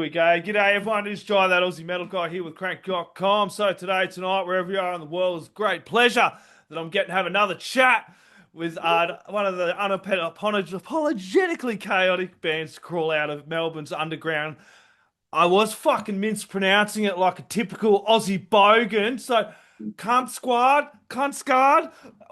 we go. G'day, everyone. It's Jai, that Aussie metal guy here with Crannk.com. So tonight, wherever you are in the world, it's a great pleasure that I'm getting to have another chat with one of the unapologetically chaotic bands to crawl out of Melbourne's underground. I was fucking mispronouncing it like a typical Aussie bogan. So, cunt squad,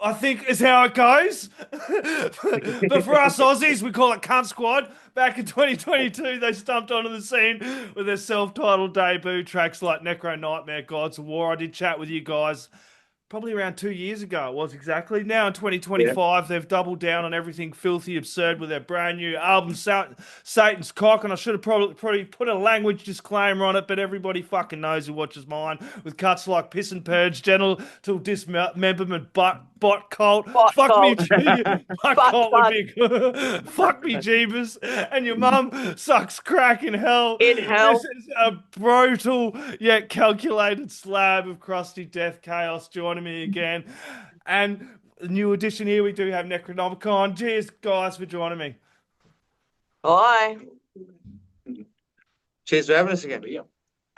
I think is how it goes. But for us Aussies, we call it cunt squad. Back in 2022, they stumped onto the scene with their self-titled debut tracks like Necro Nightmare, Gods of War. I did chat with you guys probably around 2 years ago. It was exactly. Now in Yeah. 2025, they've doubled down on everything filthy absurd with their brand new album, Satan's Cock. And I should have probably put a language disclaimer on it, but everybody fucking knows who watches mine. With cuts like Piss and Purge, Genital Dismemberment Bot Cult. Bot Fuck me, Cult. Bot But Cult would but be good. Fuck me, Jeebus. And your mum sucks crack in hell. in This hell. is a brutal yet calculated slab of crusty death chaos joining me again. And a new addition here, we do have Necronomicon. Cheers, guys, for joining me. Hi. Cheers for having us again.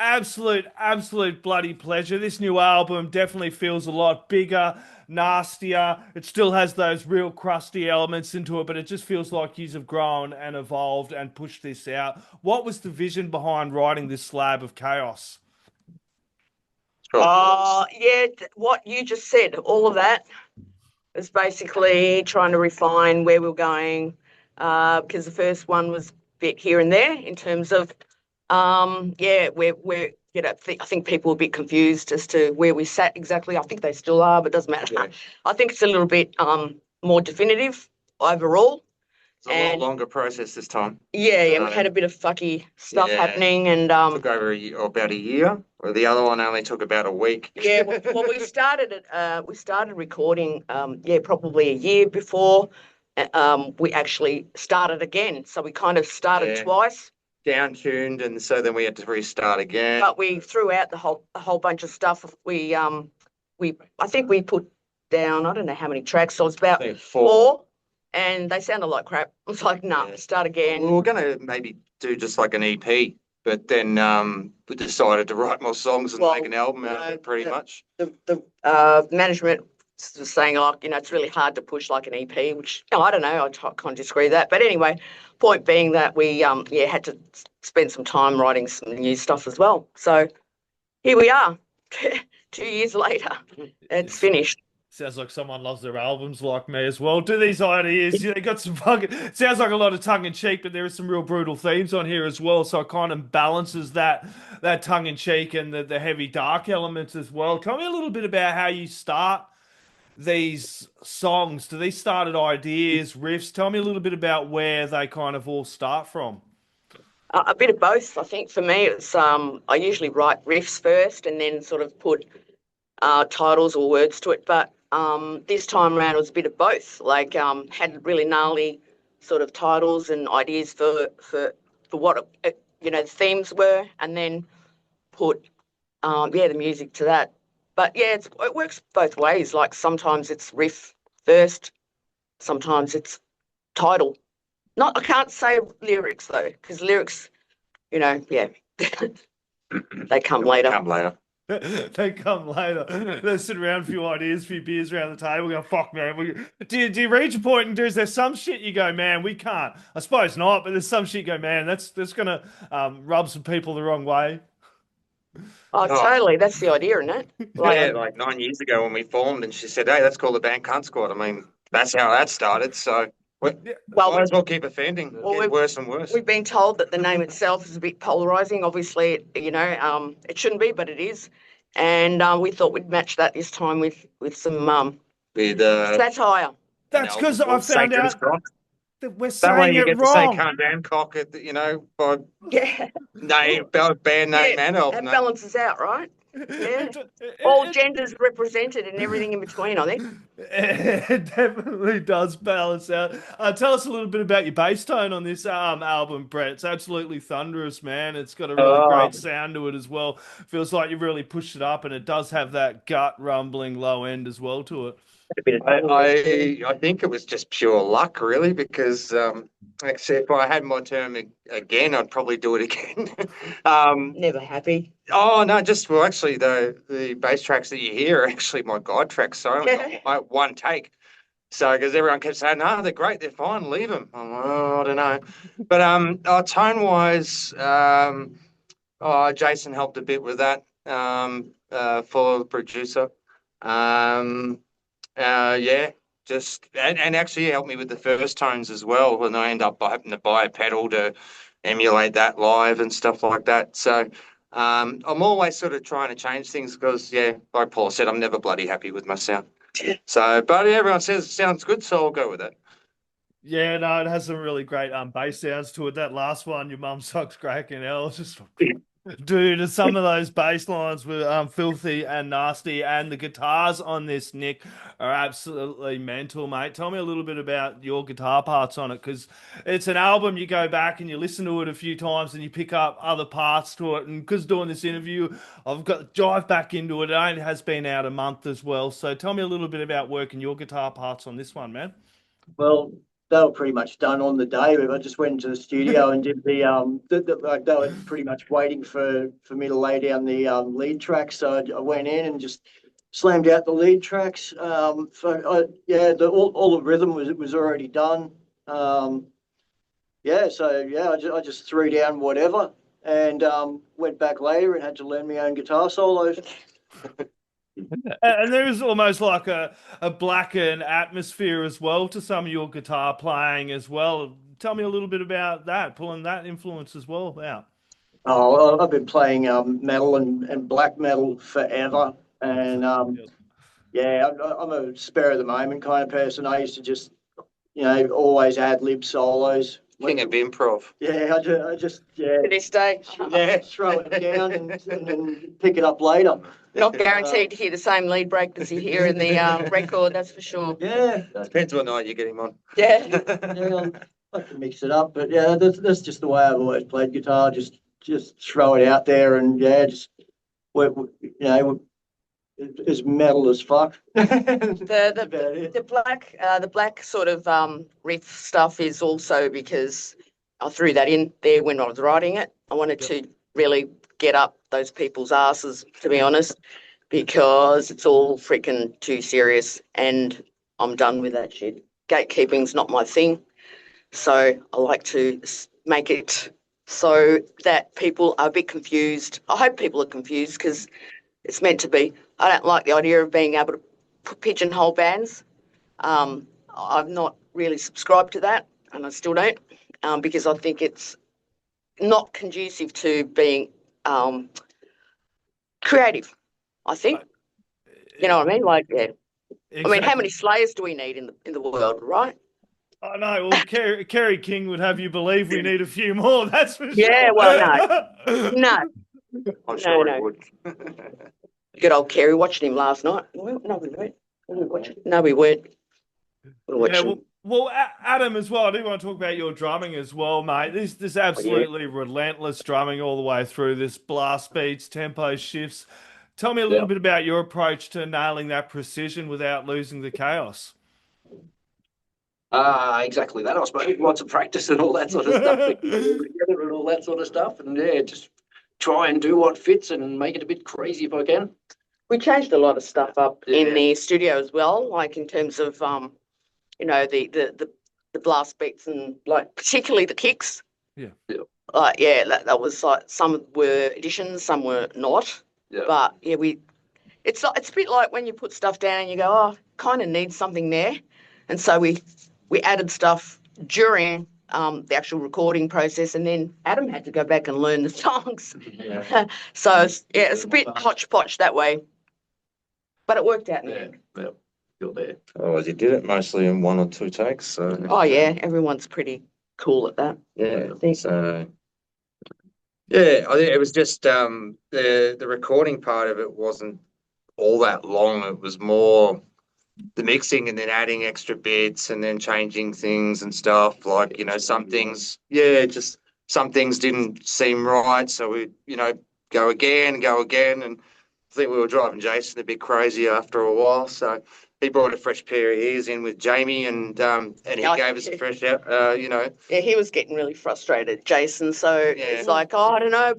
Absolute bloody pleasure. This new album definitely feels a lot bigger, nastier. It still has those real crusty elements into it, but it just feels like yous have grown and evolved and pushed this out. What was the vision behind writing this slab of chaos? Yeah, what you just said, all of that is basically trying to refine where we're going, because the first one was a bit here and there in terms of, we're I think people were a bit confused as to where we sat exactly. I think they still are, but it doesn't matter. Yeah. I think it's a little bit more definitive overall. It's a lot longer process this time. Yeah, we had a bit of fucky stuff happening, and Took over about a year, or the other one only took about a week. yeah, well, we started it. We started recording, probably a year before. We actually started again, so we kind of started twice. Down tuned, and so then we had to restart again. But we threw out a whole bunch of stuff. I think we put down, I don't know how many tracks. So it's about four, and they sounded like crap. I was like, nah, start again. We were going to maybe do just like an EP, but then we decided to write more songs and make an album out of it, pretty much. The management was saying, like, it's really hard to push like an EP, which, I don't know, I can't disagree with that. But anyway, point being that we had to spend some time writing some new stuff as well. So here we are, 2 years later, it's finished. Sounds like someone loves their albums like me as well. Do these ideas? They got some fucking. It sounds like a lot of tongue in cheek, but there is some real brutal themes on here as well. So it kind of balances that tongue in cheek and the heavy dark elements as well. Tell me a little bit about how you start these songs. Do these started ideas, riffs? Tell me a little bit about where they kind of all start from. A bit of both, I think. For me, it's I usually write riffs first and then sort of put titles or words to it. But this time around, it was a bit of both. Like, had really gnarly sort of titles and ideas for what the themes were, and then put the music to that. But yeah, it works both ways. Like, sometimes it's riff first, sometimes it's title. I can't say lyrics though, because lyrics, they come later. They come later. They sit around, a few ideas, a few beers around the table. Go, fuck, man. Do you reach a point and is there some shit you go, man, we can't? I suppose not, but there's some shit you go, man, that's gonna rub some people the wrong way. Oh, totally. That's the idea, isn't it? Like 9 years ago when we formed, and she said, "Hey, let's call the band Cunt Squad." I mean, that's how that started. So, might as well keep offending. Get worse and worse. We've been told that the name itself is a bit polarizing. Obviously, it shouldn't be, but it is. And we thought we'd match that this time with some satire. That's because I found out that we're saying that way you get wrong. To say cunt and cock it, by band name and album. That balances out, right? Yeah. All genders represented and everything in between, I think. It definitely does balance out. Tell us a little bit about your bass tone on this album, Brett. It's absolutely thunderous, man. It's got a really great sound to it as well. Feels like you really pushed it up, and it does have that gut rumbling low end as well to it. I think it was just pure luck, really, because actually, if I had my term again, I'd probably do it again. Never happy. Oh no, just well, actually, the bass tracks that you hear are actually my guide tracks. So I only got one take. So because everyone kept saying, "No, they're great, they're fine, leave them." I'm like, oh, I don't know, but tone wise, Jason helped a bit with that. For the producer, yeah, just and actually he helped me with the first tones as well. When I end up having to buy a pedal to emulate that live and stuff like that. So I'm always sort of trying to change things because, yeah, like Paul said, I'm never bloody happy with my sound. So, but everyone says it sounds good, so I'll go with it. Yeah, no, it has some really great bass sounds to it. That last one, your mum sucks cracking hell. Just dude, some of those bass lines were filthy and nasty, and the guitars on this, Nick, are absolutely mental, mate. Tell me a little bit about your guitar parts on it, because it's an album you go back and you listen to it a few times and you pick up other parts to it. And because doing this interview, I've got to dive back into it. It only has been out a month as well. So tell me a little bit about working your guitar parts on this one, man. Well, they were pretty much done on the day. I just went into the studio and did like they were pretty much waiting for me to lay down the lead tracks. So I went in and just slammed out the lead tracks. All the rhythm was already done. So I just threw down whatever and went back later and had to learn my own guitar solos. And there's almost like a blackened atmosphere as well to some of your guitar playing as well. Tell me a little bit about that, pulling that influence as well out. Oh, I've been playing metal and black metal forever. And I'm a spur of the moment kind of person. I used to just, always ad lib solos. King of improv. Yeah, I just To this day, throw it down and then pick it up later. not guaranteed to hear the same lead break as you hear in the record, that's for sure. Yeah, Depends what night you get him on. Yeah. I can mix it up, but yeah, that's just the way I've always played guitar. Just throw it out there and just as metal as fuck. The black sort of riff stuff is also because I threw that in there when I was writing it. I wanted to really get up those people's asses, to be honest, because it's all freaking too serious and I'm done with that shit. Gatekeeping's not my thing. So I like to make it so that people are a bit confused. I hope people are confused because it's meant to be. I don't like the idea of being able to pigeonhole bands. I've not really subscribed to that, and I still don't, because I think it's not conducive to being creative, I think. You know what I mean? Like, yeah. Exactly. I mean, how many Slayers do we need in the world, right? I know. Well, Kerry King would have you believe we need a few more. That's for sure. Yeah, well, no. I'm sure he would. Good old Kerry, watching him last night. No, we weren't. No, we weren't. Well, Adam as well. I do want to talk about your drumming as well, mate. This absolutely relentless drumming all the way through. This blast beats, tempo shifts. Tell me a little bit about your approach to nailing that precision without losing the chaos. Exactly that. I suppose lots of practice and all that sort of stuff, together and all that sort of stuff, and just try and do what fits and make it a bit crazy if I can. We changed a lot of stuff up in the studio as well, like in terms of the blast beats and like particularly the kicks. Yeah. That was like some were additions, some were not. Yeah. But yeah, it's a bit like when you put stuff down and you go, oh, kind of needs something there, and so we added stuff during the actual recording process, and then Adam had to go back and learn the songs. Yeah. So it's a bit hodgepodge that way, but it worked out. Yeah, you're there. Oh, you did it mostly in 1 or 2 takes. So. Oh yeah, everyone's pretty cool at that. Yeah. So. Yeah, I think it was just the recording part of it wasn't all that long. It was more the mixing and then adding extra bits and then changing things and stuff. Like, some things, just some things didn't seem right. So we, go again. And I think we were driving Jason a bit crazy after a while. So he brought a fresh pair of ears in with Jamie, and he Yeah, gave us a fresh, yeah, he was getting really frustrated, Jason. So Yeah. it's like, oh, I don't know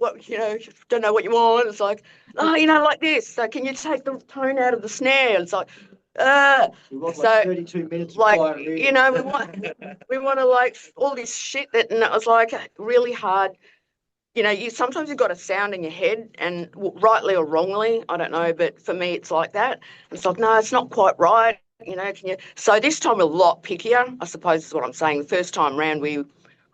don't know what you want. It's like, oh, like this. So can you take the tone out of the snare? It's like, We want So, like 32 minutes of like, quiet reading. we want to like all this shit that, and it was like really hard. You sometimes you've got a sound in your head, and rightly or wrongly, I don't know, but for me, it's like that. It's like, no, it's not quite right. Can you? So this time we're a lot pickier, I suppose is what I'm saying. The first time round, we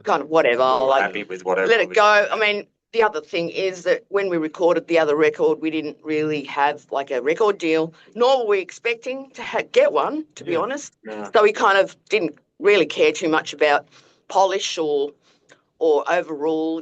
kind of whatever, we're happy with whatever. let it go. I mean, the other thing is that when we recorded the other record, we didn't really have like a record deal, nor were we expecting to get one, to be honest. No. So we kind of didn't really care too much about polish or overall,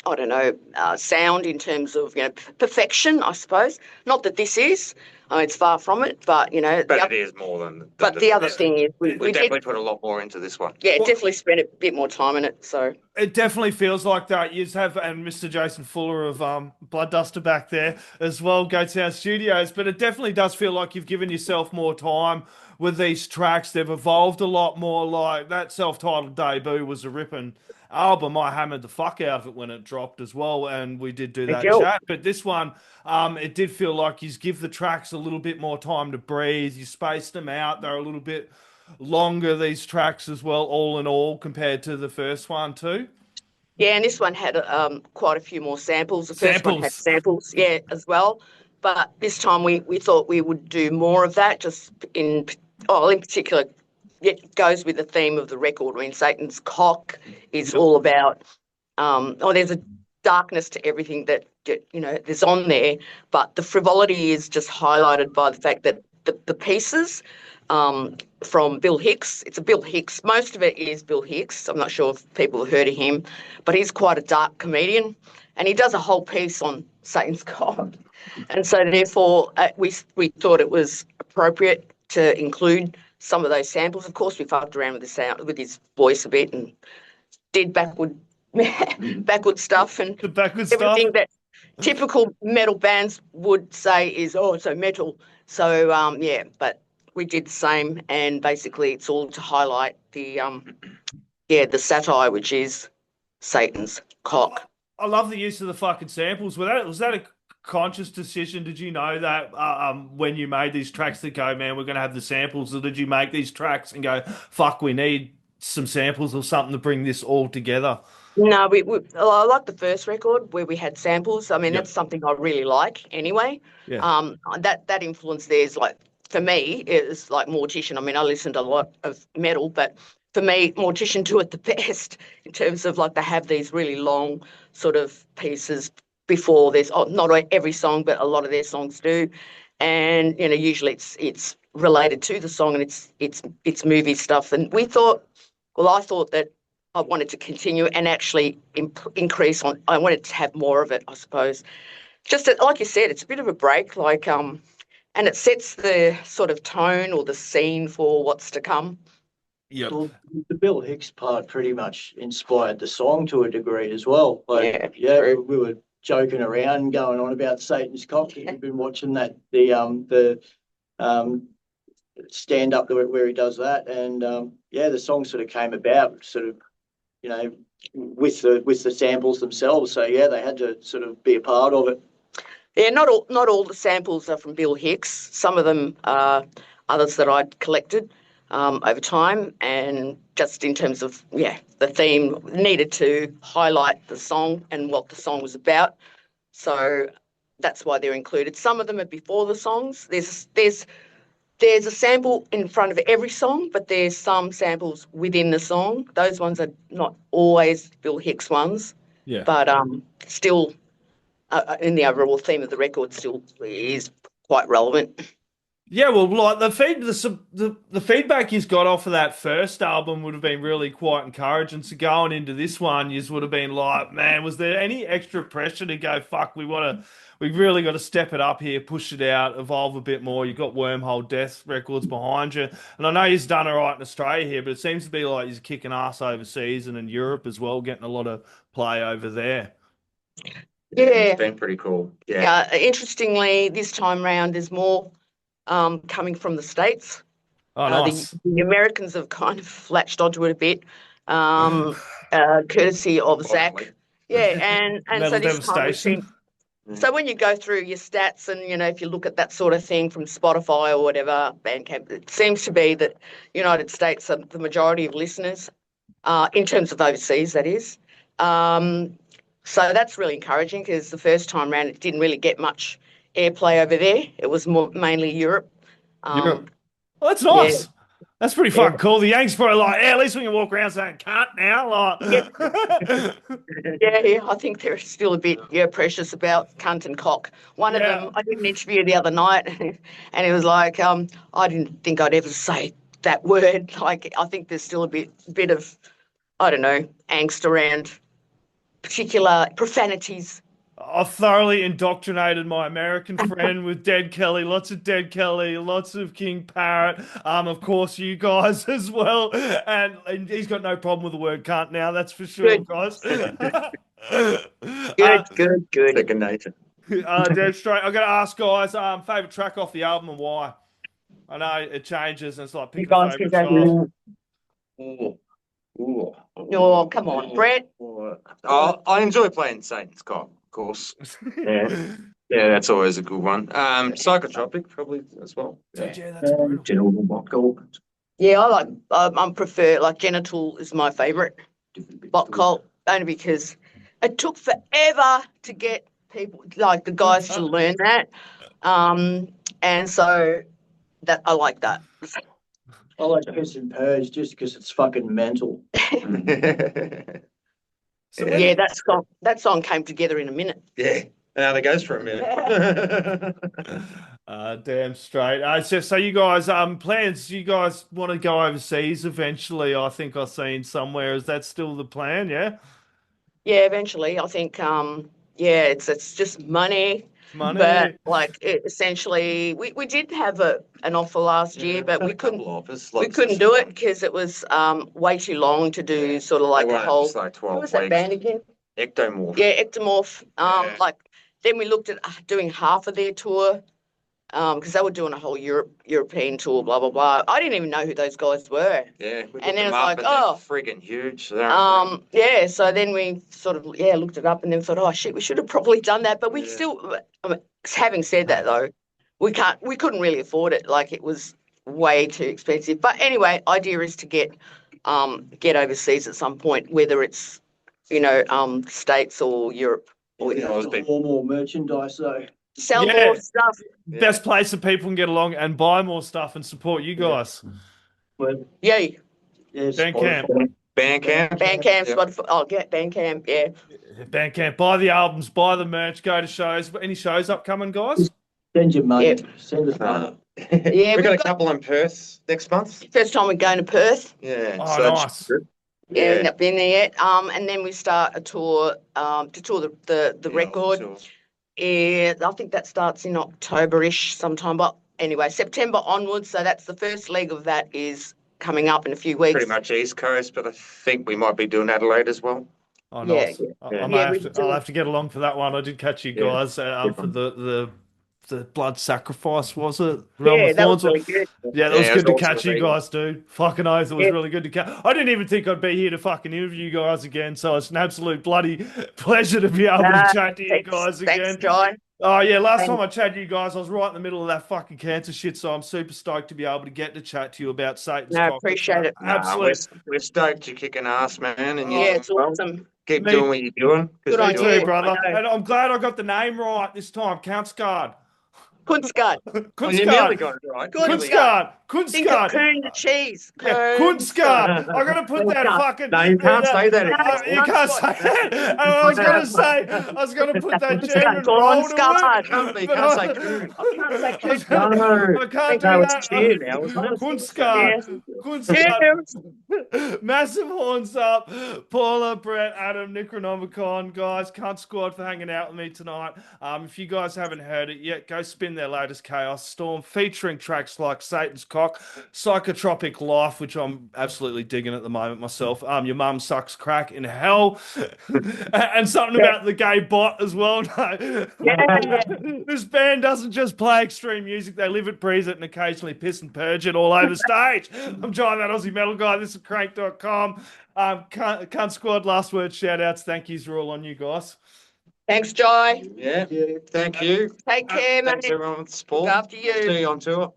I don't know, sound in terms of, perfection, I suppose. Not that this is, it's far from it, but, But it is more than. But the other thing is we we definitely did, put a lot more into this one. yeah, definitely spent a bit more time in it. So It definitely feels like that. You have, and Mr. Jason Fuller of Blood Duster back there as well, Goatstown Studios. But it definitely does feel like you've given yourself more time with these tracks. They've evolved a lot more. Like that self-titled debut was a ripping album. I hammered the fuck out of it when it dropped as well, and we did do that chat. But this one, it did feel like you give the tracks a little bit more time to breathe. You spaced them out. They're a little bit longer, these tracks as well, all in all, compared to the first one too. yeah, and this one had quite a few more samples. The first one had samples, yeah, as well. But this time we thought we would do more of that. Just in particular, it goes with the theme of the record. I mean, Satan's cock is all about. There's a darkness to everything that there's on there, but the frivolity is just highlighted by the fact that the pieces. From Bill Hicks. It's a Bill Hicks. Most of it is Bill Hicks. I'm not sure if people have heard of him, but he's quite a dark comedian, and he does a whole piece on Satan's cock. And so therefore we thought it was appropriate to include some of those samples. Of course, we fucked around with the sound, with his voice a bit, and did backward stuff and The backward everything stuff that typical metal bands would say is, oh, so metal. So yeah, but we did the same, and basically it's all to highlight the satire, which is Satan's cock. I love the use of the fucking samples. Was that a conscious decision? Did you know that when you made these tracks that go, man, we're going to have the samples, or did you make these tracks and go, fuck, we need some samples or something to bring this all together? No, I like the first record where we had samples. I mean, that's something I really like anyway. Yeah. That influence there is like, for me, is like Mortician. I mean, I listened to a lot of metal, but for me, Mortician do it the best in terms of like they have these really long sort of pieces before there's not every song, but a lot of their songs do, and usually it's related to the song and it's movie stuff. And I thought that I wanted to continue and actually increase on. I wanted to have more of it, I suppose. Just like you said, it's a bit of a break, like and it sets the sort of tone or the scene for what's to come. Yeah. Well, the Bill Hicks part pretty much inspired the song to a degree as well. Like, we were joking around, going on about Satan's cock. We've been watching the stand up where he does that, and the song sort of came about sort of, with the samples themselves. So yeah, they had to sort of be a part of it. Yeah, not all the samples are from Bill Hicks. Some of them are others that I'd collected over time, and just in terms of the theme needed to highlight the song and what the song was about. So that's why they're included. Some of them are before the songs. There's a sample in front of every song, but there's some samples within the song. Those ones are not always Bill Hicks ones. Yeah. But still. In the overall theme of the record, still is quite relevant. Yeah, well, like the feedback you got off of that first album would have been really quite encouraging. So going into this one, you would have been like, man, was there any extra pressure to go, fuck, we really got to step it up here, push it out, evolve a bit more. You've got Wormholedeath records behind you. And I know you've done all right in Australia here, but it seems to be like you're kicking ass overseas and in Europe as well, getting a lot of play over there. Yeah. It's been pretty cool. Yeah. Interestingly, this time round, there's more coming from the States. Oh, nice. The Americans have kind of latched onto it a bit, courtesy of Zach. Yeah, and Metal so this time we've Devastation. seen. So when you go through your stats and, if you look at that sort of thing from Spotify or whatever, Bandcamp, it seems to be that United States are the majority of listeners, in terms of overseas, that is. So that's really encouraging because the first time round it didn't really get much airplay over there. It was mainly Europe. Europe. Well, that's yeah. nice. That's pretty fucking cool. The Yanks probably like, yeah, at least we can walk around saying "can't" now. Like, Yeah, I think they're still a bit precious about cunt and cock. One of them, I did an interview the other night, and it was like, I didn't think I'd ever say that word. Like, I think there's still a bit of, I don't know, angst around particular profanities. I've thoroughly indoctrinated my American friend with Dead Kelly, lots of Dead Kelly, lots of King Parrot, of course you guys as well, and he's got no problem with the word "cunt" now, that's for sure, Good. guys. Good. Second nature. Dead straight. I'm gonna ask guys, favorite track off the album and why. I know it changes, and it's like pick a favorite track. Oh, come on, Brett. Oh, I enjoy playing Satan's Cock, of course. Yeah, that's always a good one. Psychotropic probably as well. Dude, yeah, that's brutal. Genital Bot Cult. Yeah, I prefer, like, Genital is my favourite Bot Cult, only because it took forever to get people, like the guys, to learn that. And so that I like that. I like Piss and Purge just because it's fucking mental. So Yeah, that song came together in a minute. Yeah, now it goes for a minute. Damn straight. So you guys, plans? You guys want to go overseas eventually? I think I've seen somewhere. Is that still the plan? Yeah. Yeah, eventually. I think, it's just money. Money. But like essentially, we did have an offer last year, but we couldn't do it because it was way too long to do sort of like the whole. Like 12 What was that weeks. band again? Ectomorph. Yeah, Ectomorph. Yeah. Like then we looked at doing half of their tour, because they were doing a whole European tour, blah blah blah. I didn't even know who those guys were. Yeah, And then it's like, oh, friggin' huge. yeah. So then we sort of looked it up and then thought, oh shit, we should have probably done that. But we still, having said that though, we couldn't really afford it. Like it was way too expensive. But anyway, idea is to get overseas at some point, whether it's States or Europe. Or More merchandise though. sell more stuff. Best place that people can get along and buy more stuff and support you guys. Yay. Yeah, Bandcamp. Bandcamp. Spotify. Oh, get Bandcamp. Yeah. Bandcamp. Buy the albums, buy the merch, go to shows. Any shows upcoming, guys? Send your money. Yep. Send us money. Yeah, we've got a couple in Perth next month. First time we're going to Perth. Yeah. Oh, so nice. Yeah, we've not been there yet. And then we start a tour to tour the record. Yeah, I think that starts in October-ish sometime. But anyway, September onwards. So that's the first leg of that is coming up in a few weeks. Pretty much East Coast, but I think we might be doing Adelaide as well. Oh, nice. Yeah. I'll have to get along for that one. I did catch you guys for the blood sacrifice, was it? Yeah, that was really good. Yeah, that was good to catch you guys, dude. Fucking oath, it was really good to catch. I didn't even think I'd be here to fucking interview you guys again, so it's an absolute bloody pleasure to be able to chat to you guys again. Thanks, John. Oh, yeah, last time I chatted to you guys, I was right in the middle of that fucking cancer shit, so I'm super stoked to be able to get to chat to you about Satan's No, Cock. appreciate it. Absolutely. We're stoked you're kicking ass, man. And Yeah, it's awesome. keep doing what you're doing. Good on Me you, too, brother. I know. And I'm glad I got the name right this time. KÜNTSQUÄD. KÜNTSQUÄD. Well, you nearly got it right. KÜNTSQUÄD. Think of KÜNTSQUÄD. Coon the cheese. Yeah, KÜNTSQUÄD. I'm gonna put that fucking. No, you can't say that. You can't say that. And I was gonna put that German roll to it. You can't say coon. I can't do No, that. it's cheer now, isn't it? KÜNTSQUÄD. KÜNTSQUÄD. Massive horns up. Paula, Brett, Adam, Nikronomicon, guys. KÜNTSQUÄD for hanging out with me tonight. If you guys haven't heard it yet, go spin their latest Chaos Storm featuring tracks like Satan's Cock. cock. Psychotropic Life, which I'm absolutely digging at the moment myself. Your mum sucks crack in hell. And something about the gay bot as well. No. Yeah. This band doesn't just play extreme music, they live it, breathe it, and occasionally piss and purge it all over stage. I'm Jai, that Aussie metal guy. This is Crank.com. Cunt Squad, last word, shout outs, thank yous are all on you guys. Thanks, Jai. Yeah, thank you. Take care, Thanks mate. everyone for the support. Look after you. See you on tour.